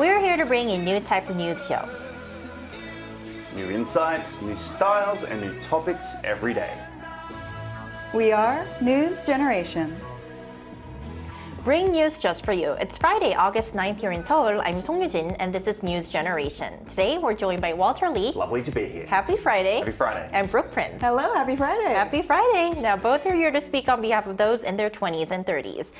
We're here to bring a new type of news show. New insights, new styles, and new topics every day. We are News Generation. Bring news just for you. It's Friday, August 9th here in Seoul. I'm Song Yujin, and this is News Generation. Today, we're joined by Walter Lee. Lovely to be here. Happy Friday. Happy Friday. And Brooke Prince. Hello, happy Friday. Happy Friday. Now, both are here to speak on behalf of those in their 20s and 30s.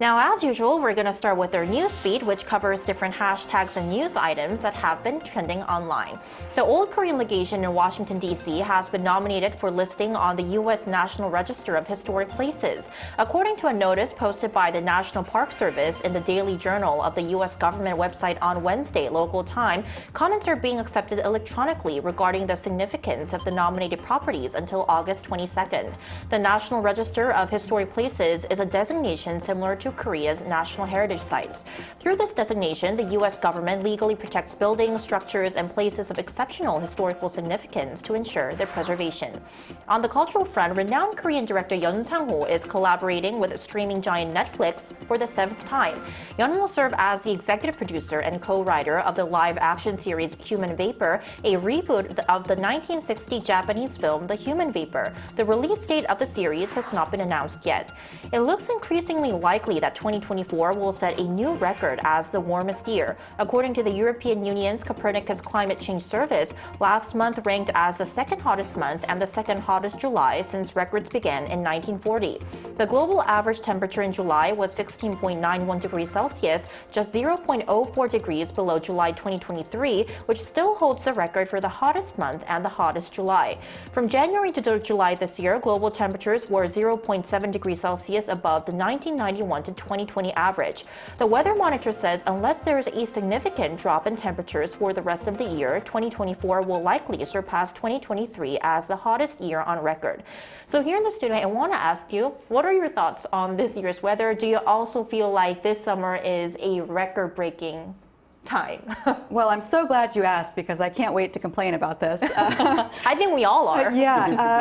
Now, as usual, we're going to start with our news feed, which covers different hashtags and news items that have been trending online. The Old Korean Legation in Washington, D.C. has been nominated for listing on the U.S. National Register of Historic Places. According to a notice posted by the National Park Service in the Daily Journal of the U.S. government website on Wednesday, local time, comments are being accepted electronically regarding the significance of the nominated properties until August 22nd. The National Register of Historic Places is a designation similar to Korea's national heritage sites. Through this designation, the U.S. government legally protects buildings, structures, and places of exceptional historical significance to ensure their preservation. On the cultural front, renowned Korean director Yeon Sang-ho is collaborating with streaming giant Netflix for the 7th time. Yeon will serve as the executive producer and co-writer of the live-action series Human Vapor, a reboot of the 1960 Japanese film The Human Vapor. The release date of the series has not been announced yet. It looks increasingly likely that 2024 will set a new record as the warmest year. According to the European Union's Copernicus Climate Change Service, last month ranked as the second hottest month and the second hottest July since records began in 1940. The global average temperature in July was 16.91 degrees Celsius, just 0.04 degrees below July 2023, which still holds the record for the hottest month and the hottest July. From January to July this year, global temperatures were 0.7 degrees Celsius above the 1991 to 2020 average. The Weather Monitor says unless there is a significant drop in temperatures for the rest of the year, 2024 will likely surpass 2023 as the hottest year on record. So here in the studio, I want to ask you, what are your thoughts on this year's weather? Do you also feel like this summer is a record-breaking time? Well, I'm so glad you asked because I can't wait to complain about this. I think we all are.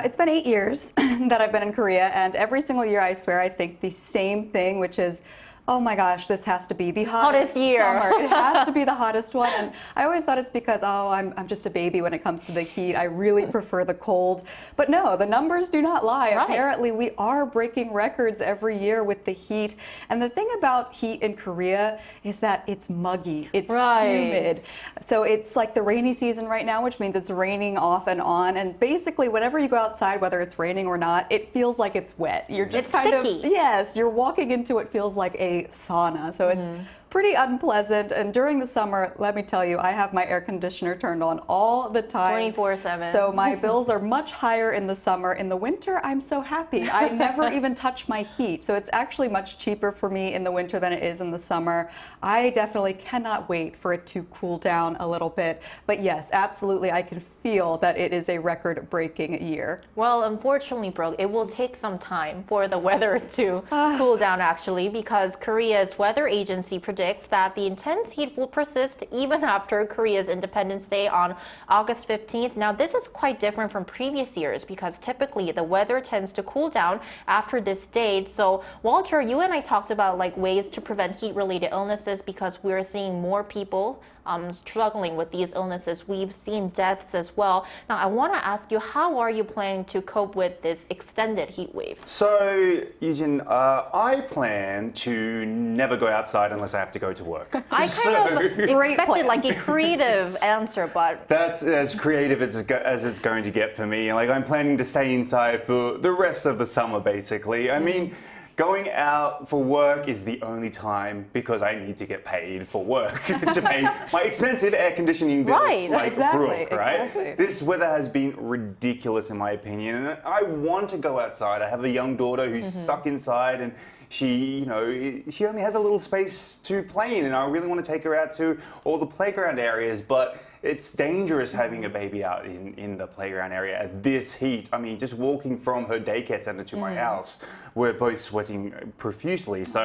It's been 8 years that I've been in Korea, and every single year I swear I think the same thing, which is, oh my gosh, this has to be the hottest year. Summer. It has to be the hottest one. And I always thought it's because, I'm just a baby when it comes to the heat. I really prefer the cold. But no, the numbers do not lie. Right. Apparently, we are breaking records every year with the heat. And the thing about heat in Korea is that it's muggy. It's humid. So it's like the rainy season right now, which means it's raining off and on. And basically, whenever you go outside, whether it's raining or not, it feels like it's wet. You're just sticky. You're walking into it feels like a sauna. So it's pretty unpleasant. And during the summer, let me tell you, I have my air conditioner turned on all the time. 24/7. So my bills are much higher in the summer. In the winter, I'm so happy. I never even touch my heat. So it's actually much cheaper for me in the winter than it is in the summer. I definitely cannot wait for it to cool down a little bit. But yes, absolutely, I can feel that it is a record-breaking year. Well, unfortunately, Brooke, it will take some time for the weather to cool down, actually, because Korea's weather agency predicts that the intense heat will persist even after Korea's Independence Day on August 15th. Now, this is quite different from previous years because typically the weather tends to cool down after this date. So, Walter, you and I talked about ways to prevent heat-related illnesses because we're seeing more people struggling with these illnesses. We've seen deaths as well. Now, I want to ask you, how are you planning to cope with this extended heat wave? So, Eugene, I plan to never go outside unless I have to go to work. I kind of expected a creative answer, but... That's as creative as it's going to get for me. I'm planning to stay inside for the rest of the summer, basically. I mean, going out for work is the only time because I need to get paid for work to pay my expensive air conditioning bills Brooke, right? Exactly. This weather has been ridiculous in my opinion, and I want to go outside. I have a young daughter who's stuck inside, and she only has a little space to play in, and I really want to take her out to all the playground areas, but it's dangerous having a baby out in the playground area at this heat. I mean, just walking from her daycare center to my house, we're both sweating profusely. So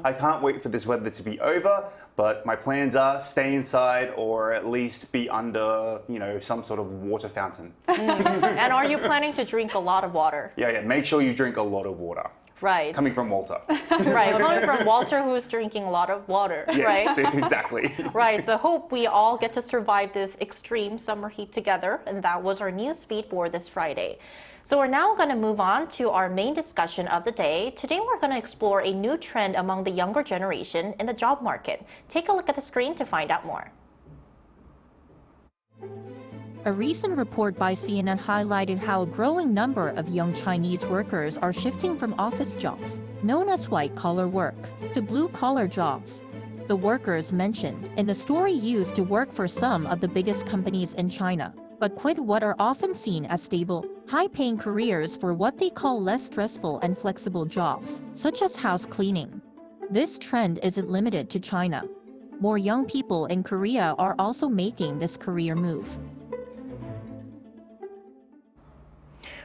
I can't wait for this weather to be over, but my plans are stay inside or at least be under, some sort of water fountain. And are you planning to drink a lot of water? Yeah, make sure you drink a lot of water. Right. Coming from Walter. Right, coming from Walter, who's drinking a lot of water, Yes, right? exactly. Right, so hope we all get to survive this extreme summer heat together. And that was our news feed for this Friday. So we're now going to move on to our main discussion of the day. Today we're going to explore a new trend among the younger generation in the job market. Take a look at the screen to find out more. A recent report by CNN highlighted how a growing number of young Chinese workers are shifting from office jobs, known as white-collar work, to blue-collar jobs. The workers mentioned in the story used to work for some of the biggest companies in China, but quit what are often seen as stable, high-paying careers for what they call less stressful and flexible jobs, such as house cleaning. This trend isn't limited to China. More young people in Korea are also making this career move.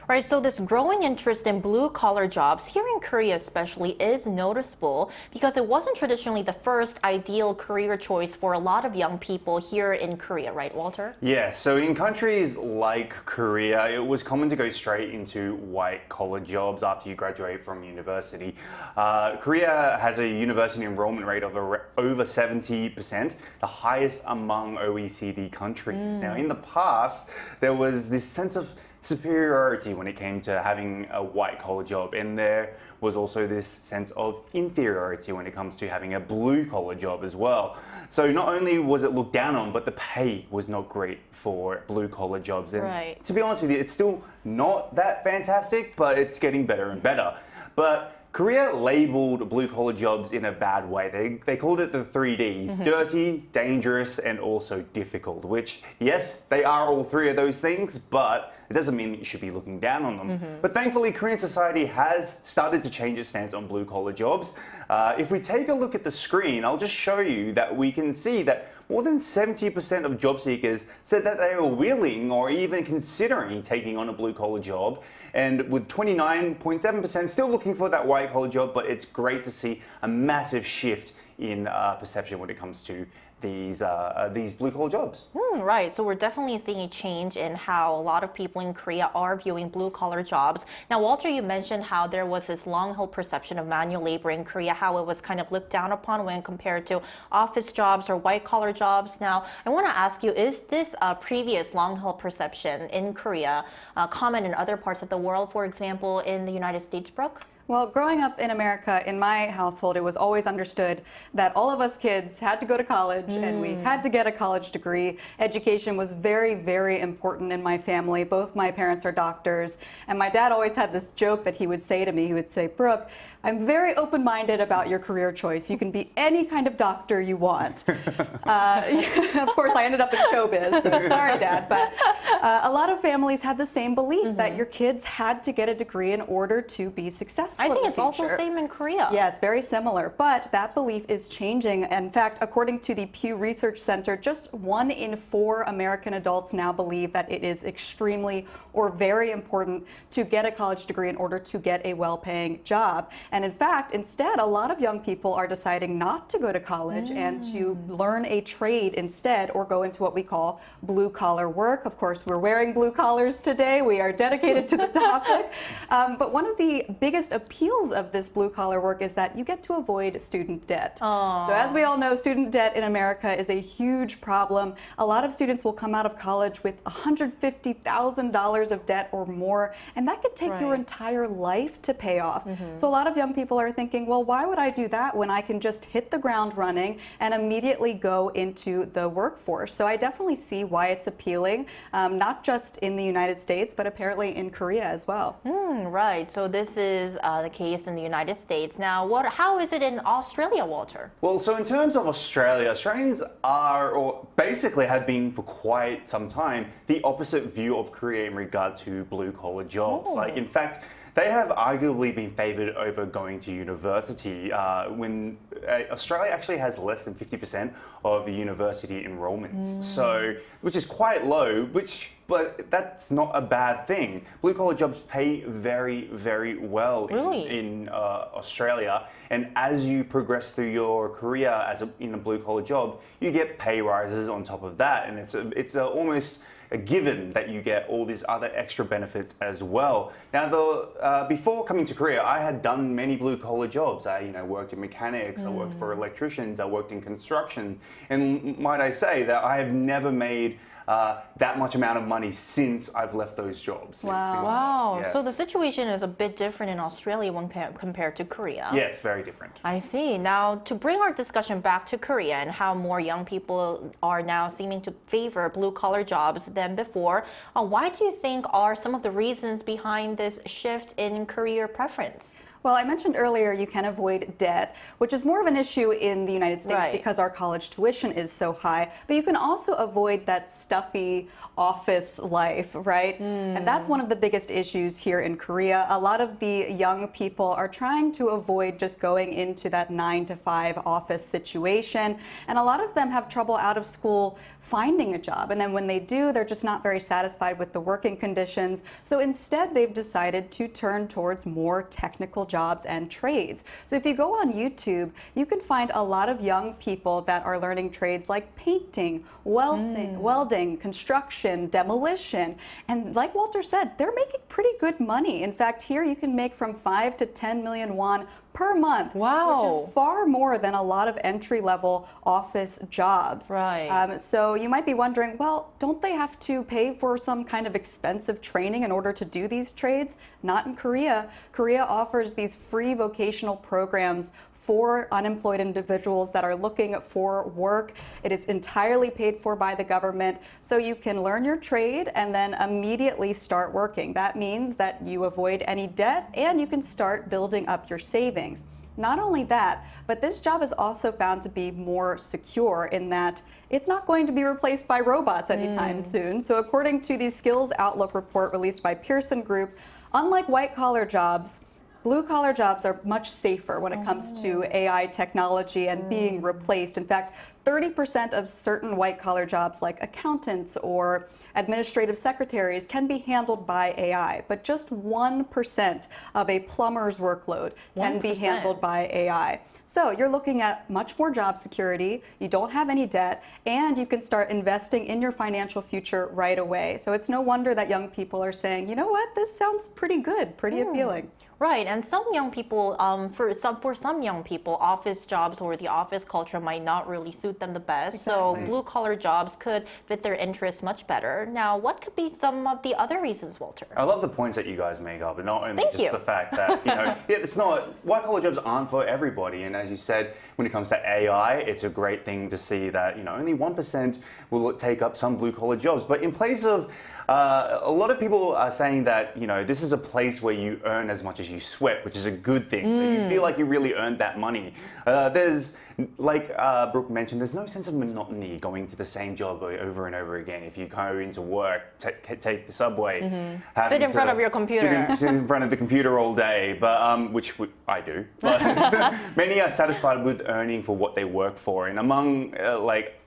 Right, so this growing interest in blue-collar jobs here in Korea especially is noticeable because it wasn't traditionally the first ideal career choice for a lot of young people here in Korea, right, Walter? Yeah, so in countries like Korea, it was common to go straight into white-collar jobs after you graduate from university. Korea has a university enrollment rate of over 70%, the highest among OECD countries. Now, in the past, there was this sense of superiority when it came to having a white-collar job, and there was also this sense of inferiority when it comes to having a blue-collar job as well. So not only was it looked down on, but the pay was not great for blue-collar jobs. And right. To be honest with you, it's still not that fantastic, but it's getting better and better. But Korea labeled blue-collar jobs in a bad way. They called it the 3Ds, dirty, dangerous, and also difficult, which, yes, they are all three of those things, but it doesn't mean that you should be looking down on them. But thankfully, Korean society has started to change its stance on blue-collar jobs. If we take a look at the screen, I'll just show you that we can see that more than 70% of job seekers said that they were willing or even considering taking on a blue-collar job. And with 29.7% still looking for that white-collar job, but it's great to see a massive shift in perception when it comes to these blue-collar jobs. Right, so we're definitely seeing a change in how a lot of people in Korea are viewing blue-collar jobs. Now, Walter, you mentioned how there was this long-held perception of manual labor in Korea, how it was kind of looked down upon when compared to office jobs or white-collar jobs. Now, I want to ask you, is this previous long-held perception in Korea common in other parts of the world, for example, in the United States, Brooke? Well, growing up in America, in my household, it was always understood that all of us kids had to go to college and we had to get a college degree. Education was very, very important in my family. Both my parents are doctors. And my dad always had this joke that he would say to me. He would say, Brooke, I'm very open-minded about your career choice. You can be any kind of doctor you want. Of course, I ended up in showbiz, so sorry, Dad. But a lot of families had the same belief that your kids had to get a degree in order to be successful. I think it's also the same in Korea. Yes, very similar. But that belief is changing. In fact, according to the Pew Research Center, just 1 in 4 American adults now believe that it is extremely or very important to get a college degree in order to get a well-paying job. And in fact, instead, a lot of young people are deciding not to go to college and to learn a trade instead, or go into what we call blue-collar work. Of course, we're wearing blue collars today. We are dedicated to the topic. But one of the biggest appeals of this blue-collar work is that you get to avoid student debt. So as we all know, student debt in America is a huge problem. A lot of students will come out of college with $150,000 of debt or more, and that could take your entire life to pay off. So a lot of young people are thinking, well, why would I do that when I can just hit the ground running and immediately go into the workforce? So I definitely see why it's appealing, not just in the United States, but apparently in Korea as well. Right, so this is the case in the United States. Now, how is it in Australia, Walter? Well, so in terms of Australia, Australians are, or basically have been for quite some time, the opposite view of Korea in regard to blue-collar jobs. Like, in fact, they have arguably been favoured over going to university when Australia actually has less than 50% of university enrollments. So, which is quite low, but that's not a bad thing. Blue-collar jobs pay very, very well in Australia. And as you progress through your career in a blue-collar job, you get pay rises on top of that. And it's a given that you get all these other extra benefits as well. Now, before coming to Korea, I had done many blue-collar jobs. I, worked in mechanics, I worked for electricians, I worked in construction, and might I say that I have never made that much amount of money since I've left those jobs. Wow. Yes. So the situation is a bit different in Australia when compared to Korea. Yes, very different. I see. Now, to bring our discussion back to Korea and how more young people are now seeming to favor blue-collar jobs than before, why do you think are some of the reasons behind this shift in career preference? Well, I mentioned earlier you can avoid debt, which is more of an issue in the United States because our college tuition is so high. But you can also avoid that stuffy office life, right? And that's one of the biggest issues here in Korea. A lot of the young people are trying to avoid just going into that 9-to-5 office situation. And a lot of them have trouble out of school finding a job. And then when they do, they're just not very satisfied with the working conditions. So instead, they've decided to turn towards more technical jobs and trades. So if you go on YouTube, you can find a lot of young people that are learning trades like painting, welding, construction, demolition. And like Walter said, they're making pretty good money. In fact, here you can make from 5 to 10 million won per month, which is far more than a lot of entry-level office jobs. Right. So you might be wondering, well, don't they have to pay for some kind of expensive training in order to do these trades? Not in Korea. Korea offers these free vocational programs for unemployed individuals that are looking for work. It is entirely paid for by the government, so you can learn your trade and then immediately start working. That means that you avoid any debt and you can start building up your savings. Not only that, but this job is also found to be more secure in that it's not going to be replaced by robots anytime soon. So according to the Skills Outlook report released by Pearson Group, unlike white-collar jobs, blue-collar jobs are much safer when it comes to AI technology and being replaced. In fact, 30% of certain white-collar jobs like accountants or administrative secretaries can be handled by AI, but just 1% of a plumber's workload can be handled by AI. So you're looking at much more job security, you don't have any debt, and you can start investing in your financial future right away. So it's no wonder that young people are saying, you know what, this sounds pretty good, pretty appealing. Right, and some young people, for some young people, office jobs or the office culture might not really suit them the best. So blue-collar jobs could fit their interests much better. Now, what could be some of the other reasons, Walter? I love the points that you guys make up, and not only just the fact that it's not white-collar jobs aren't for everybody. And as you said, when it comes to AI, it's a great thing to see that only 1% will take up some blue-collar jobs. But in place of a lot of people are saying that this is a place where you earn as much as you sweat, which is a good thing. So you feel like you really earned that money. There's, like Brooke mentioned, there's no sense of monotony going to the same job over and over again. If you go into work, take the subway, sit in front of your computer, sit in front of the computer all day, but which I do. But many are satisfied with earning for what they work for, and among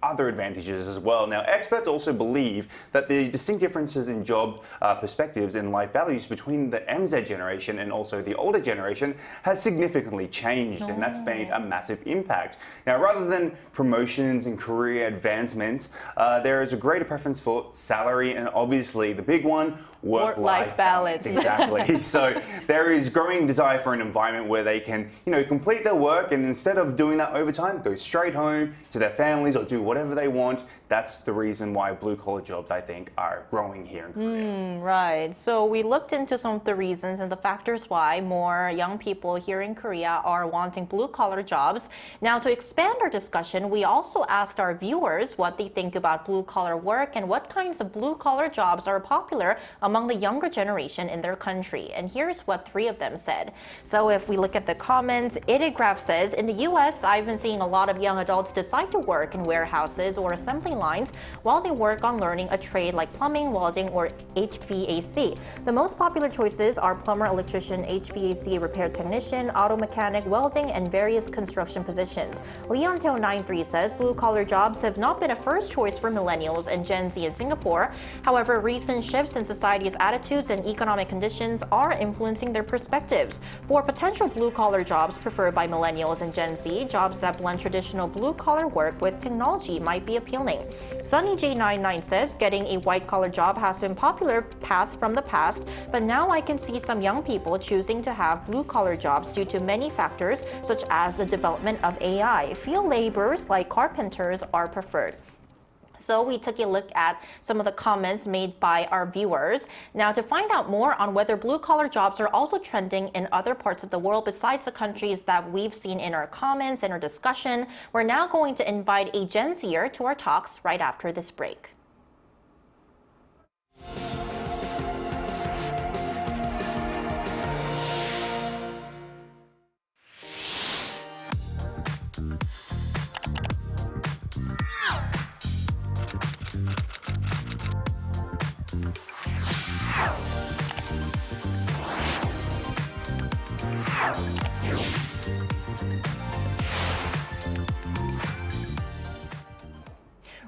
other advantages as well. Now, experts also believe that the distinct differences in job perspectives and life values between the MZ generation and also the older generation has significantly changed, and that's made a massive impact. Now, rather than promotions and career advancements, there is a greater preference for salary and obviously the big one, work-life balance. Exactly. So there is growing desire for an environment where they can, complete their work and instead of doing that overtime, go straight home to their families or do whatever they want. That's the reason why blue-collar jobs, I think, are growing here in Korea. Right. So we looked into some of the reasons and the factors why more young people here in Korea are wanting blue-collar jobs. Now, to expand our discussion, we also asked our viewers what they think about blue-collar work and what kinds of blue-collar jobs are popular among the younger generation in their country. And here's what 3 of them said. So if we look at the comments, Itigraph says, in the US, I've been seeing a lot of young adults decide to work in warehouses or assembly lines while they work on learning a trade like plumbing, welding, or HVAC. The most popular choices are plumber, electrician, HVAC repair technician, auto mechanic, welding, and various construction positions. Leonteo93 says blue-collar jobs have not been a first choice for millennials and Gen Z in Singapore. However, recent shifts in society's attitudes and economic conditions are influencing their perspectives. For potential blue-collar jobs preferred by millennials and Gen Z, jobs that blend traditional blue-collar work with technology might be appealing. Sunny J99 says, getting a white-collar job has been a popular path from the past, but now I can see some young people choosing to have blue-collar jobs due to many factors, such as the development of AI. Field laborers like carpenters are preferred. So we took a look at some of the comments made by our viewers. Now, to find out more on whether blue-collar jobs are also trending in other parts of the world besides the countries that we've seen in our comments and our discussion, we're now going to invite a Gen Zer to our talks right after this break.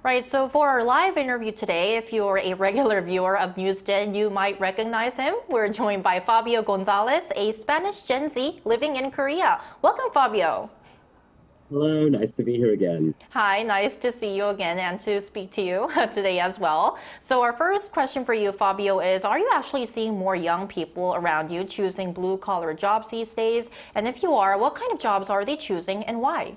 Right, so for our live interview today, if you're a regular viewer of Newsden, you might recognize him. We're joined by Fabio Gonzalez, a Spanish Gen Z living in Korea. Welcome, Fabio. Hello, nice to be here again. Hi, nice to see you again and to speak to you today as well. So our first question for you, Fabio, is are you actually seeing more young people around you choosing blue-collar jobs these days? And if you are, what kind of jobs are they choosing and why?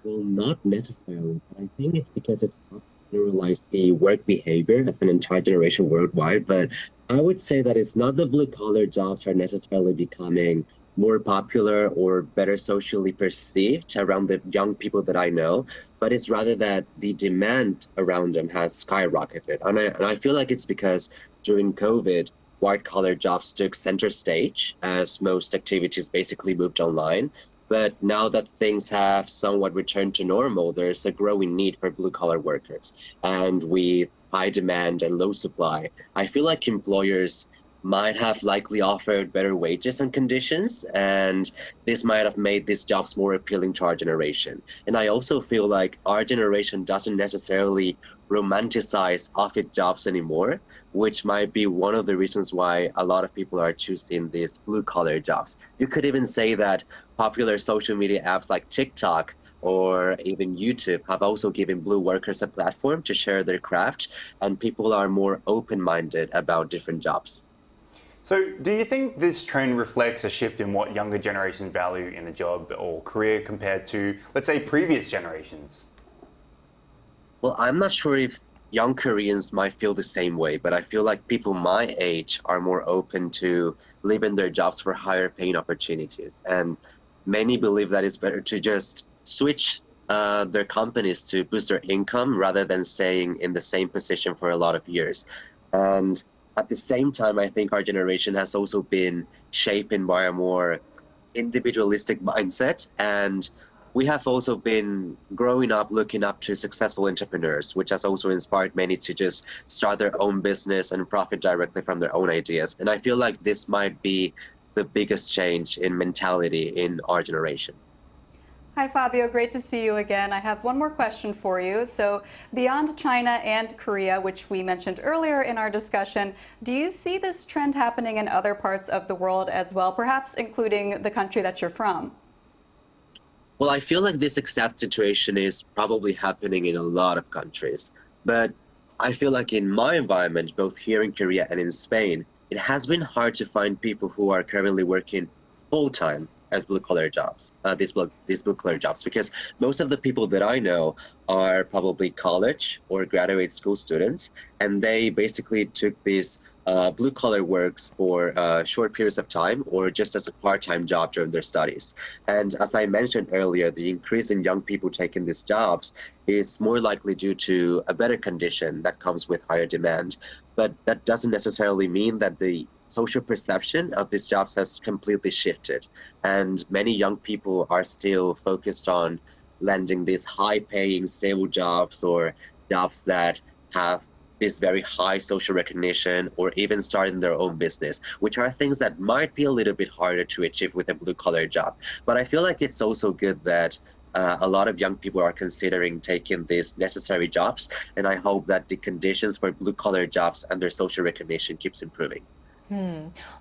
Well, not necessarily, but I think it's because it's not generalized the work behavior of an entire generation worldwide. But I would say that it's not the blue-collar jobs are necessarily becoming more popular or better socially perceived around the young people that I know, but it's rather that the demand around them has skyrocketed. And I feel like it's because during COVID, white-collar jobs took center stage as most activities basically moved online. But now that things have somewhat returned to normal, there's a growing need for blue-collar workers. And with high demand and low supply, I feel like employers might have likely offered better wages and conditions, and this might have made these jobs more appealing to our generation. And I also feel like our generation doesn't necessarily romanticize office jobs anymore, which might be one of the reasons why a lot of people are choosing these blue-collar jobs. You could even say that popular social media apps like TikTok or even YouTube have also given blue workers a platform to share their craft, and people are more open-minded about different jobs. So do you think this trend reflects a shift in what younger generations value in a job or career compared to, let's say, previous generations? Well, I'm not sure if young Koreans might feel the same way, but I feel like people my age are more open to leaving their jobs for higher paying opportunities. And many believe that it's better to just switch their companies to boost their income rather than staying in the same position for a lot of years. And at the same time, I think our generation has also been shaped by a more individualistic mindset, and we have also been growing up looking up to successful entrepreneurs, which has also inspired many to just start their own business and profit directly from their own ideas. And I feel like this might be the biggest change in mentality in our generation. Hi, Fabio. Great to see you again. I have one more question for you. So beyond China and Korea, which we mentioned earlier in our discussion, do you see this trend happening in other parts of the world as well, perhaps including the country that you're from? Well, I feel like this exact situation is probably happening in a lot of countries. But I feel like in my environment, both here in Korea and in Spain, it has been hard to find people who are currently working full-time as blue-collar jobs, these blue-collar jobs, because most of the people that I know are probably college or graduate school students, and they basically took these blue-collar works for short periods of time or just as a part-time job during their studies. And as I mentioned earlier, the increase in young people taking these jobs is more likely due to a better condition that comes with higher demand. But that doesn't necessarily mean that the social perception of these jobs has completely shifted. And many young people are still focused on landing these high-paying, stable jobs or jobs that have this very high social recognition or even starting their own business, which are things that might be a little bit harder to achieve with a blue-collar job. But I feel like it's also good that a lot of young people are considering taking these necessary jobs, and I hope that the conditions for blue-collar jobs and their social recognition keeps improving.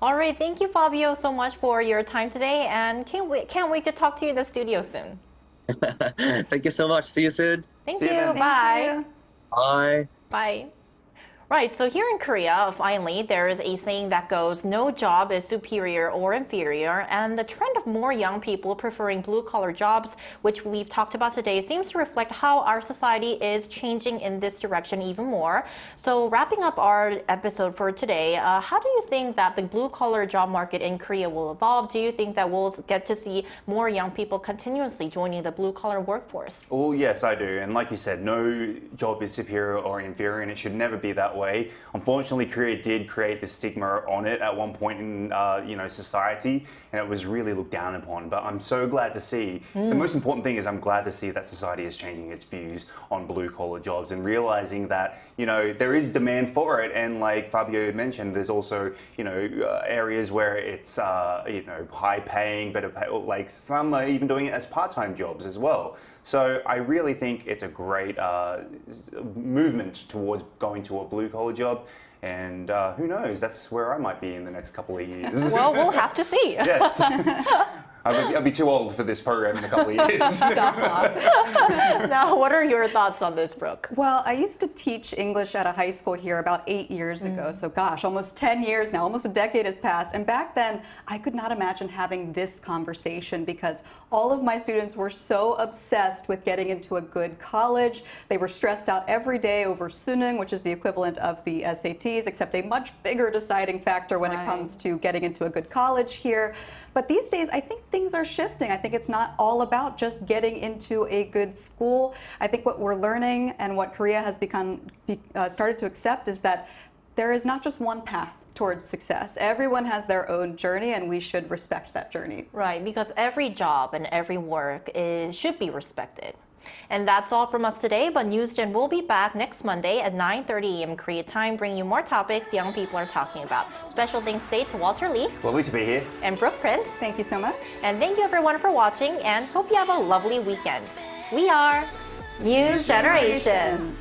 All right, thank you, Fabio, so much for your time today, and can't wait to talk to you in the studio soon. Thank you so much. See you soon. Thank See you you. then. Bye. Bye. Bye. Right, so here in Korea, finally, there is a saying that goes, no job is superior or inferior, and the trend of more young people preferring blue-collar jobs, which we've talked about today, seems to reflect how our society is changing in this direction even more. So wrapping up our episode for today, how do you think that the blue-collar job market in Korea will evolve? Do you think that we'll get to see more young people continuously joining the blue-collar workforce? Oh, yes, I do. And like you said, no job is superior or inferior, and it should never be that way. Unfortunately, Korea did create the stigma on it at one point in society, and it was really looked down upon. But I'm so glad to see. The most important thing is I'm glad to see that society is changing its views on blue-collar jobs and realizing that there is demand for it. And like Fabio mentioned, there's also areas where it's high-paying, better pay, like some are even doing it as part-time jobs as well. So I really think it's a great movement towards going to a blue-collar job. And who knows, that's where I might be in the next couple of years. Well, we'll have to see. Yes. I'll be too old for this program in a couple of years. Stop. Now, what are your thoughts on this, Brooke? Well, I used to teach English at a high school here about 8 years ago. So gosh, almost 10 years now, almost a decade has passed. And back then, I could not imagine having this conversation because all of my students were so obsessed with getting into a good college. They were stressed out every day over suneung, which is the equivalent of the SATs, except a much bigger deciding factor when it comes to getting into a good college here. But these days, I think things are shifting. I think it's not all about just getting into a good school. I think what we're learning and what Korea has started to accept is that there is not just one path towards success. Everyone has their own journey, and we should respect that journey. Right, because every job and every work should be respected. And that's all from us today, but NewsGen will be back next Monday at 9:30 a.m. Korea time, bringing you more topics young people are talking about. Special thanks today to Walter Lee. Lovely to be here. And Brooke Prince. Thank you so much. And thank you everyone for watching, and hope you have a lovely weekend. We are News Generation.